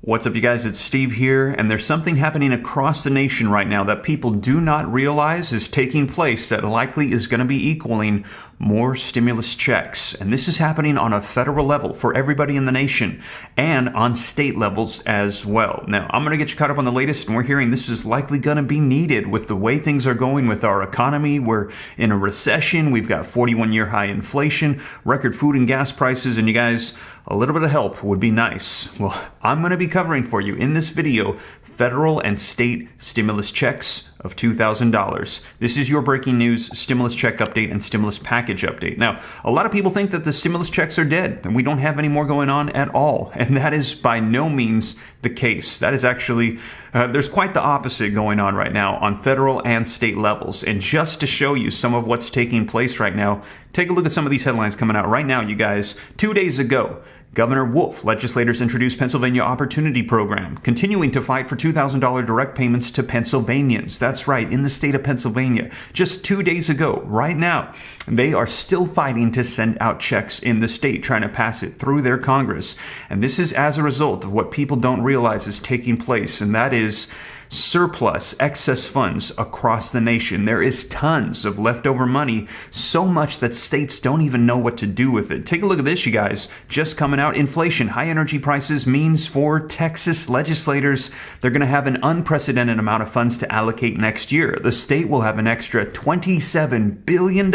What's up, you guys? It's Steve here, and there's something happening across the nation right now that people do not realize is taking place that likely is going to be equaling more stimulus checks. And this is happening on a federal level for everybody in the nation and on state levels as well. Now, I'm going to get you caught up on the latest, and we're hearing this is likely going to be needed with the way things are going with our economy. We're in a recession. We've got 41-year high inflation, record food and gas prices, and you guys, a little bit of help would be nice. Well, I'm going to be covering for you in this video federal and state stimulus checks of $2,000. This is your breaking news stimulus check update and stimulus package update. Now, a lot of people think that the stimulus checks are dead and we don't have any more going on at all. And that is by no means the case. That is actually, there's quite the opposite going on right now on federal and state levels. And just to show you some of what's taking place right now, take a look at some of these headlines coming out right now, you guys. 2 days ago, Governor Wolf, legislators introduced Pennsylvania Opportunity Program, continuing to fight for $2,000 direct payments to Pennsylvanians. That's right, in the state of Pennsylvania. Just 2 days ago, right now, they are still fighting to send out checks in the state, trying to pass it through their Congress. And this is as a result of what people don't realize is taking place, and that is surplus, excess funds across the nation. There is tons of leftover money, so much that states don't even know what to do with it. Take a look at this, you guys. Just coming out, inflation, high energy prices means for Texas legislators, they're going to have an unprecedented amount of funds to allocate next year. The state will have an extra $27 billion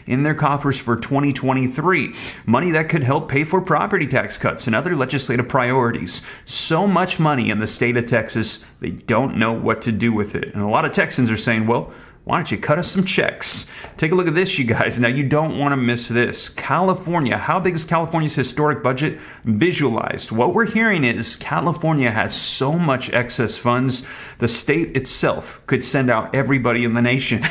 in their coffers for 2023. Money that could help pay for property tax cuts and other legislative priorities. So much money in the state of Texas, they don't know what to do with it. And a lot of Texans are saying, well, why don't you cut us some checks? Take a look at this, you guys. Now, you don't want to miss this. California. How big is California's historic budget? Visualized. What we're hearing is California has so much excess funds, the state itself could send out everybody in the nation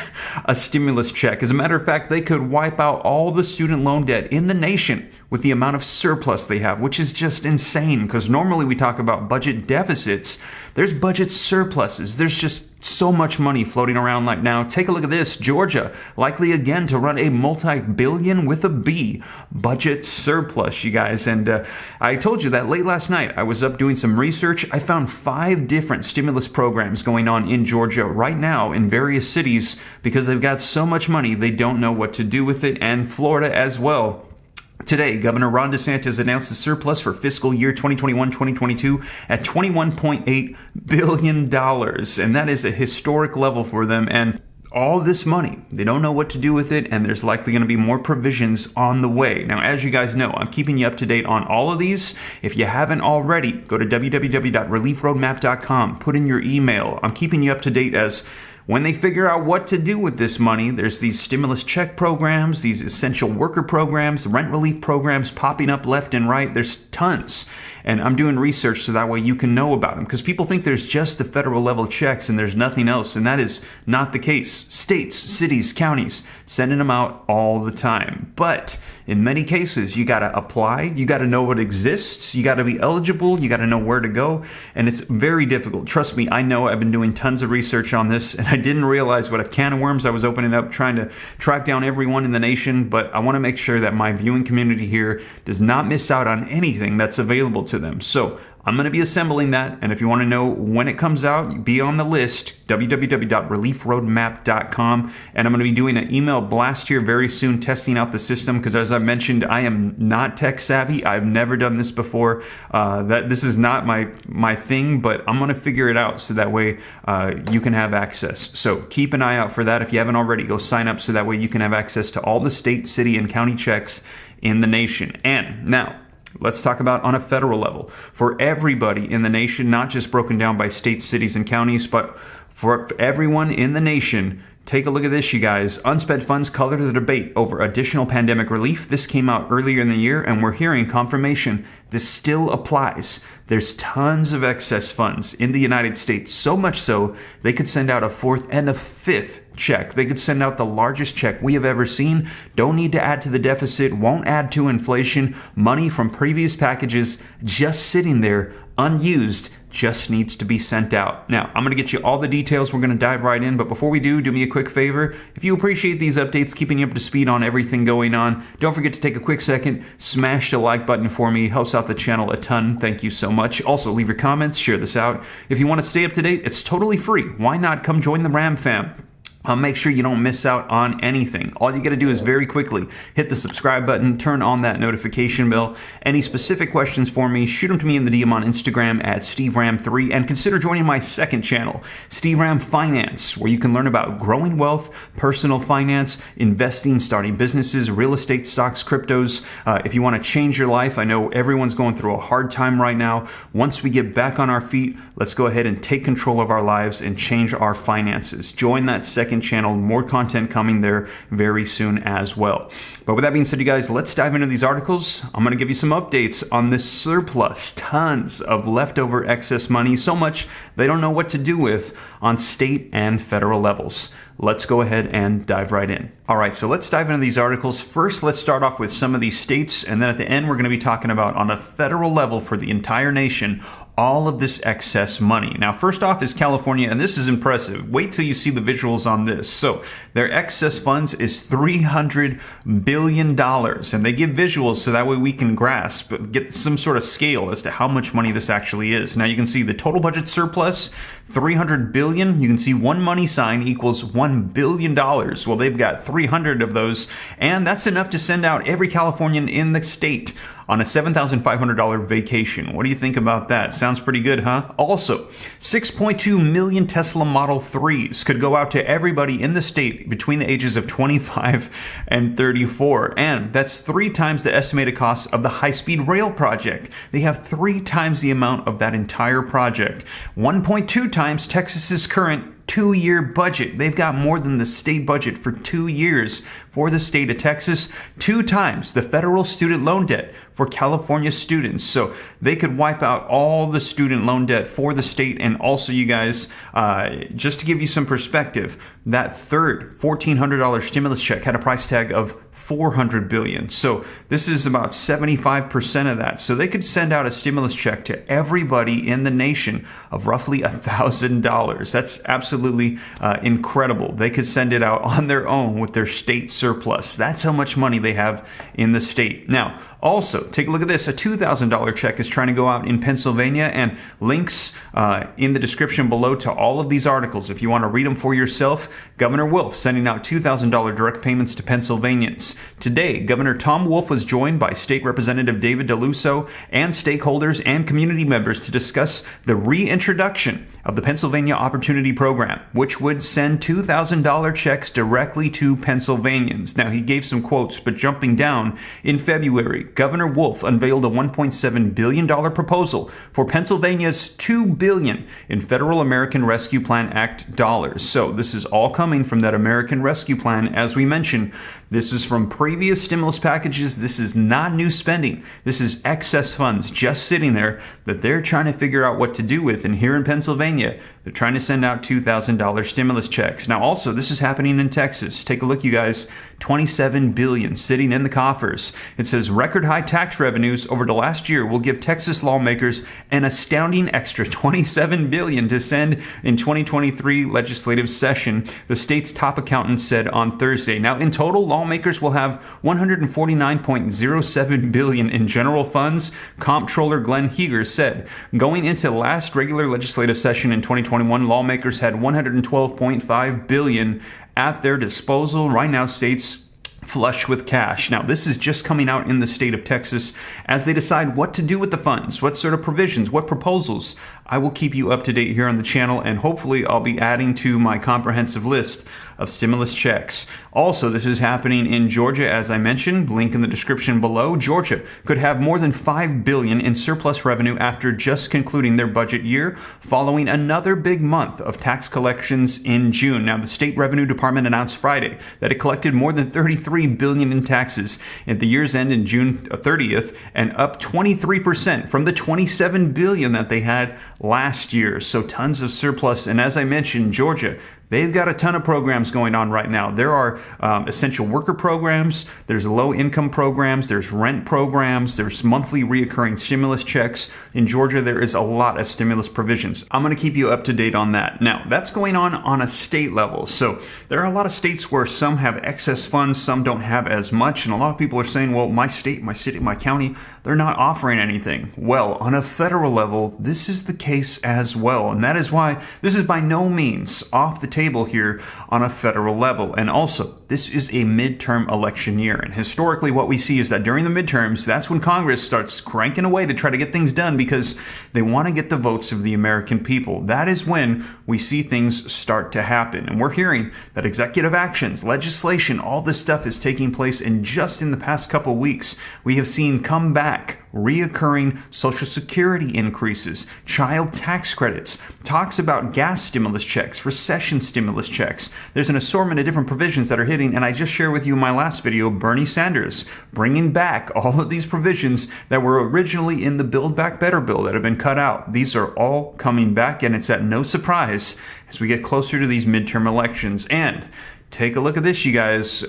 a stimulus check. As a matter of fact, they could wipe out all the student loan debt in the nation with the amount of surplus they have, which is just insane, because normally we talk about budget deficits. There's budget surpluses. There's just so much money floating around right now. Take a look at this. Georgia, likely again to run a multi-billion with a B budget surplus, you guys. And I told you that late last night. I was up doing some research. I found 5 different stimulus programs going on in Georgia right now in various cities because they've got so much money they don't know what to do with it, and Florida as well. Today, Governor Ron DeSantis announced the surplus for fiscal year 2021-2022 at $21.8 billion. And that is a historic level for them. And all this money, they don't know what to do with it, and there's likely going to be more provisions on the way. Now, as you guys know, I'm keeping you up to date on all of these. If you haven't already, go to www.reliefroadmap.com, put in your email. I'm keeping you up to date as when they figure out what to do with this money. There's these stimulus check programs, these essential worker programs, rent relief programs popping up left and right. There's tons. And I'm doing research so that way you can know about them, because people think there's just the federal level checks and there's nothing else. And that is not the case. States, cities, counties, sending them out all the time. But in many cases, you got to apply. You got to know what exists. You got to be eligible. You got to know where to go. And it's very difficult. Trust me, I know. I've been doing tons of research on this, and I didn't realize what a can of worms I was opening up trying to track down everyone in the nation. But I want to make sure that my viewing community here does not miss out on anything that's available to them. So I'm going to be assembling that, and if you want to know when it comes out, be on the list, www.reliefroadmap.com, and I'm going to be doing an email blast here very soon, testing out the system, because as I mentioned, I am not tech savvy. I've never done this before. This is not my thing, but I'm going to figure it out so that way you can have access. So keep an eye out for that. If you haven't already, go sign up so that way you can have access to all the state, city, and county checks in the nation. And now, let's talk about on a federal level for everybody in the nation, not just broken down by states, cities, and counties, but for everyone in the nation. Take a look at this, you guys. Unspent funds color the debate over additional pandemic relief. This came out earlier in the year, and we're hearing confirmation this still applies. There's tons of excess funds in the United States, so much so they could send out a 4th and a 5th check. They could send out the largest check we have ever seen. Don't need to add to the deficit, won't add to inflation. Money from previous packages just sitting there unused, just needs to be sent out. Now, I'm going to get you all the details. We're going to dive right in. But before we do me a quick favor. If you appreciate these updates, keeping you up to speed on everything going on, don't forget to take a quick second, smash the like button for me. It helps out the channel a ton. Thank you so much. Also, leave your comments, share this out. If you want to stay up to date, it's totally free. Why not come join the Ram fam? Make sure you don't miss out on anything. All you got to do is very quickly hit the subscribe button, turn on that notification bell. Any specific questions for me, shoot them to me in the DM on Instagram at SteveRam3, and consider joining my second channel, Steve Ram Finance, where you can learn about growing wealth, personal finance, investing, starting businesses, real estate, stocks, cryptos. If you want to change your life, I know everyone's going through a hard time right now. Once we get back on our feet, let's go ahead and take control of our lives and change our finances. Join that second channel, more content coming there very soon as well. But with that being said, you guys, let's dive into these articles. I'm going to give you some updates on this surplus, tons of leftover excess money, so much they don't know what to do with on state and federal levels. Let's go ahead and dive right in. All right, so let's dive into these articles. First, let's start off with some of these states, and then at the end, we're going to be talking about on a federal level for the entire nation, all of this excess money. Now, first off is California, and this is impressive. Wait till you see the visuals on this. So their excess funds is $300 billion, and they give visuals so that way we can grasp, get some sort of scale as to how much money this actually is. Now, you can see the total budget surplus, $300 billion. You can see one money sign equals $1 billion. Well, they've got 300 of those, and that's enough to send out every Californian in the state on a $7,500 vacation. What do you think about that? Sounds pretty good, huh? Also, 6.2 million Tesla Model 3s could go out to everybody in the state between the ages of 25 and 34. And that's 3 times the estimated cost of the high-speed rail project. They have 3 times the amount of that entire project. 1.2 times Texas's current 2-year budget. They've got more than the state budget for 2 years for the state of Texas, 2 times the federal student loan debt for California students. So they could wipe out all the student loan debt for the state. And also, you guys, just to give you some perspective, that third $1,400 stimulus check had a price tag of $400 billion. So this is about 75% of that. So they could send out a stimulus check to everybody in the nation of roughly $1,000. That's absolutely incredible. They could send it out on their own with their state surplus. That's how much money they have in the state. Now, also, take a look at this. A $2,000 check is trying to go out in Pennsylvania, and links in the description below to all of these articles. If you want to read them for yourself, Governor Wolf sending out $2,000 direct payments to Pennsylvanians. Today, Governor Tom Wolf was joined by State Representative David DeLuso and stakeholders and community members to discuss the reintroduction of the Pennsylvania Opportunity Program, which would send $2,000 checks directly to Pennsylvanians. Now, he gave some quotes, but jumping down, in February, Governor Wolf unveiled a $1.7 billion proposal for Pennsylvania's $2 billion in Federal American Rescue Plan Act dollars. So this is all coming from that American Rescue Plan. As we mentioned, this is from previous stimulus packages. This is not new spending. This is excess funds just sitting there that they're trying to figure out what to do with. And here in Pennsylvania, they're trying to send out $2,000 stimulus checks. Now, also, this is happening in Texas. Take a look, you guys. $27 billion sitting in the coffers. It says record high tax revenues over the last year will give Texas lawmakers an astounding extra $27 billion to send in 2023 legislative session, the state's top accountant said on Thursday. Now, in total, lawmakers will have $149.07 billion in general funds, Comptroller Glenn Heger said. Going into the last regular legislative session in 2021, lawmakers had $112.5 billion at their disposal. Right now, states flush with cash. Now, this is just coming out in the state of Texas as they decide what to do with the funds, what sort of provisions, what proposals. I will keep you up to date here on the channel, and hopefully I'll be adding to my comprehensive list of stimulus checks. Also, this is happening in Georgia, as I mentioned, link in the description below. Georgia could have more than $5 billion in surplus revenue after just concluding their budget year, following another big month of tax collections in June. Now, the state revenue department announced Friday that it collected more than $33 billion in taxes at the year's end in June 30th, and up 23% from the $27 billion that they had last year. So tons of surplus. And as I mentioned, Georgia They've got a ton of programs going on right now. There are essential worker programs, there's low income programs, there's rent programs, there's monthly reoccurring stimulus checks. In Georgia, there is a lot of stimulus provisions. I'm going to keep you up to date on that. Now, that's going on a state level. So there are a lot of states where some have excess funds, some don't have as much. And a lot of people are saying, well, my state, my city, my county, they're not offering anything. Well, on a federal level, this is the case as well. And that is why this is by no means off the table here on a federal level. And also, this is a midterm election year. And historically, what we see is that during the midterms, that's when Congress starts cranking away to try to get things done because they want to get the votes of the American people. That is when we see things start to happen. And we're hearing that executive actions, legislation, all this stuff is taking place. And just in the past couple weeks, we have seen come back reoccurring Social Security increases, child tax credits, talks about gas stimulus checks, recession stimulus checks. There's an assortment of different provisions that are hitting, and I just shared with you in my last video, Bernie Sanders bringing back all of these provisions that were originally in the Build Back Better bill that have been cut out. These are all coming back, and it's at no surprise as we get closer to these midterm elections. And take a look at this, you guys.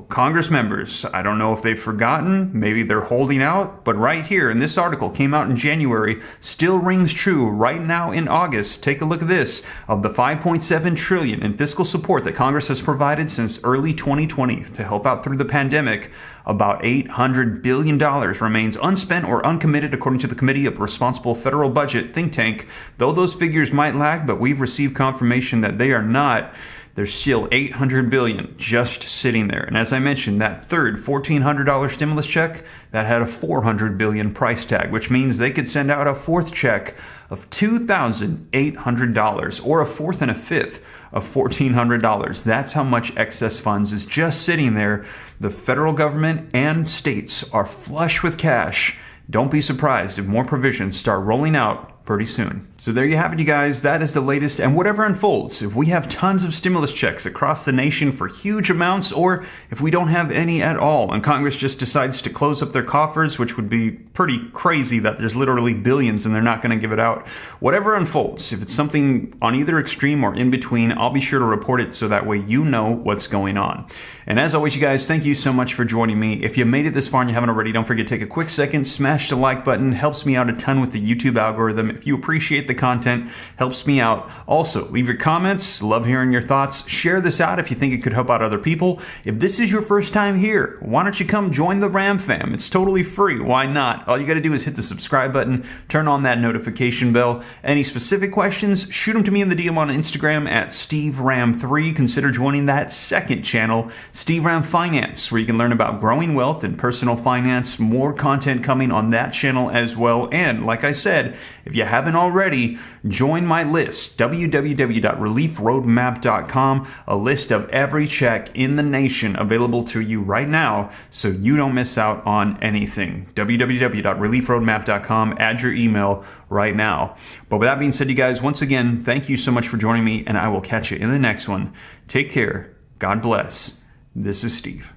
Congress members, I don't know if they've forgotten, maybe they're holding out, but right here in this article, came out in January, still rings true right now in August. Take a look at this. Of the $5.7 trillion in fiscal support that Congress has provided since early 2020 to help out through the pandemic, about $800 billion remains unspent or uncommitted, according to the Committee of Responsible Federal Budget think tank. Though those figures might lag, but we've received confirmation that they are not. There's still $800 billion just sitting there. And as I mentioned, that third $1,400 stimulus check, that had a $400 billion price tag, which means they could send out a fourth check of $2,800 or a fourth and a fifth of $1,400. That's how much excess funds is just sitting there. The federal government and states are flush with cash. Don't be surprised if more provisions start rolling out pretty soon. So there you have it, you guys. That is the latest, and whatever unfolds, if we have tons of stimulus checks across the nation for huge amounts, or if we don't have any at all and Congress just decides to close up their coffers, which would be pretty crazy that there's literally billions and they're not going to give it out. Whatever unfolds, if it's something on either extreme or in between, I'll be sure to report it so that way you know what's going on. And as always, you guys, thank you so much for joining me. If you made it this far and you haven't already, don't forget to take a quick second, smash the like button, helps me out a ton with the YouTube algorithm. If you appreciate the content, helps me out. Also, leave your comments, love hearing your thoughts. Share this out if you think it could help out other people. If this is your first time here, why don't you come join the Ram fam? It's totally free. Why not? All you got to do is hit the subscribe button, turn on that notification bell. Any specific questions, shoot them to me in the DM on Instagram at SteveRam3. Consider joining that second channel, Steve Ram Finance, where you can learn about growing wealth and personal finance. More content coming on that channel as well. And like I said, if you haven't already, join my list, www.reliefroadmap.com, a list of every check in the nation available to you right now so you don't miss out on anything. www.reliefroadmap.com, add your email right now. But with that being said, you guys, once again, thank you so much for joining me, and I will catch you in the next one. Take care. God bless. This is Steve.